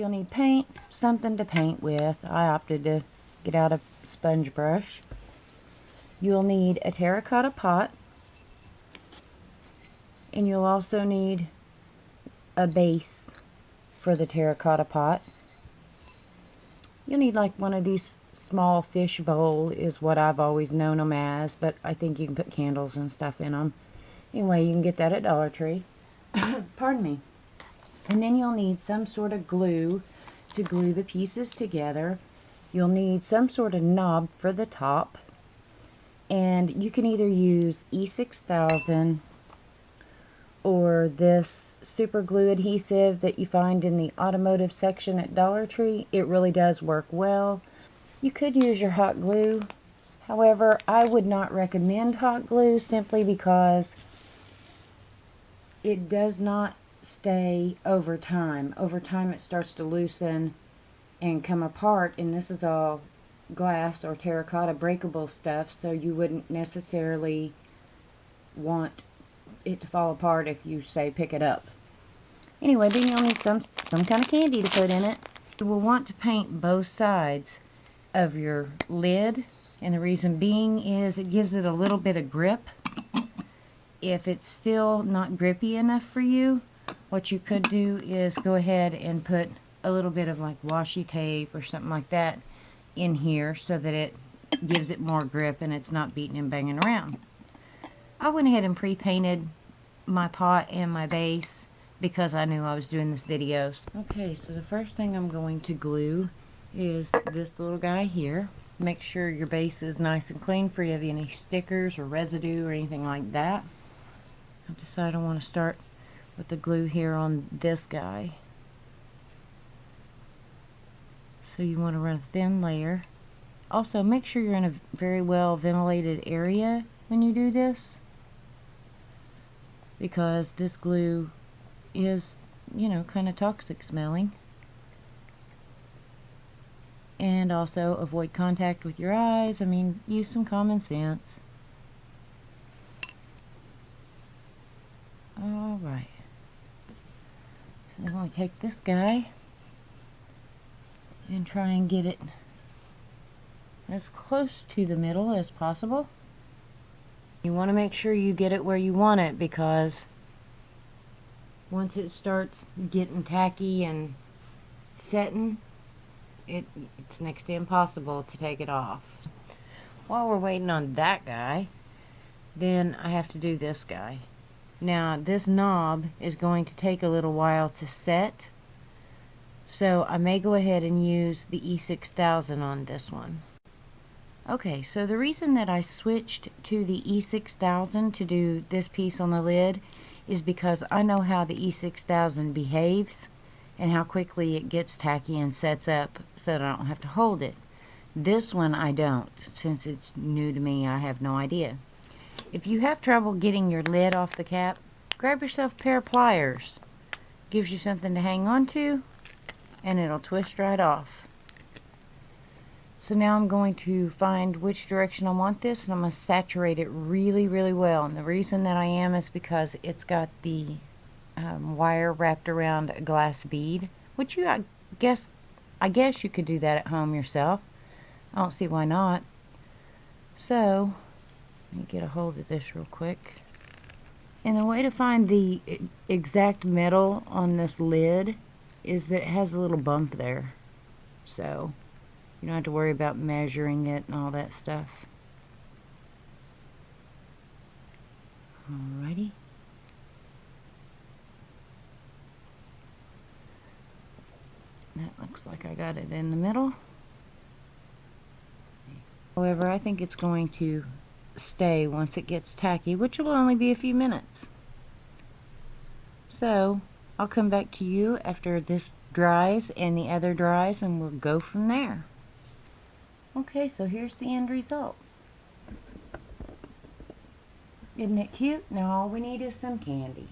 you'll need paint, something to paint with. I opted to get out a sponge brush. You'll need a terracotta pot, and you'll also need a base for the terracotta pot. You'll need like one of these small fish bowl is what I've always known them as, but I think you can put candles and stuff in them. Anyway, you can get that at Dollar Tree. Pardon me. And then you'll need some sort of glue to glue the pieces together. You'll need some sort of knob for the top. And you can either use E6000 or this super glue adhesive that you find in the automotive section at Dollar Tree. It really does work well. You could use your hot glue. However, I would not recommend hot glue simply because it does not stay over time. Over time it starts to loosen and come apart, and this is all glass or terracotta breakable stuff, so you wouldn't necessarily want it to fall apart if you say pick it up. Anyway, then you'll need some kind of candy to put in it. You will want to paint both sides of your lid, and the reason being is it gives it a little bit of grip. If it's still not grippy enough for you, what you could do is go ahead and put a little bit of like washi tape or something like that in here so that it gives it more grip and it's not beating and banging around. I went ahead and pre-painted my pot and my base because I knew I was doing this video. Okay, so the first thing I'm going to glue is this little guy here. Make sure your base is nice and clean free of any stickers or residue or anything like that. I've decided I want to start with the glue here on this guy. So you want to run a thin layer. Also, make sure you're in a very well ventilated area when you do this, because this glue is, you know, kind of toxic smelling. And also avoid contact with your eyes. I mean, use some common sense. Alright. So I'm going to take this guy and try and get it as close to the middle as possible. You want to make sure you get it where you want it, because once it starts getting tacky and setting, it's next to impossible to take it off. While we're waiting on that guy, then I have to do this guy. Now this knob is going to take a little while to set, so I may go ahead and use the E6000 on this one. Okay, so the reason that I switched to the E6000 to do this piece on the lid is because I know how the E6000 behaves and how quickly it gets tacky and sets up so that I don't have to hold it. This one I don't. Since it's new to me, I have no idea. If you have trouble getting your lid off the cap, grab yourself a pair of pliers. Gives you something to hang on to, and it'll twist right off. So now I'm going to find which direction I want this, and I'm going to saturate it really, really well. And the reason that I am is because it's got the wire wrapped around a glass bead, which I guess you could do that at home yourself. I don't see why not. So let me get a hold of this real quick. And the way to find the exact metal on this lid is that it has a little bump there, so you don't have to worry about measuring it and all that stuff. Alrighty. That looks like I got it in the middle. However, I think it's going to stay once it gets tacky, which will only be a few minutes. So I'll come back to you after this dries and the other dries, and we'll go from there. Okay, so here's the end result. Isn't it cute? Now all we need is some candy.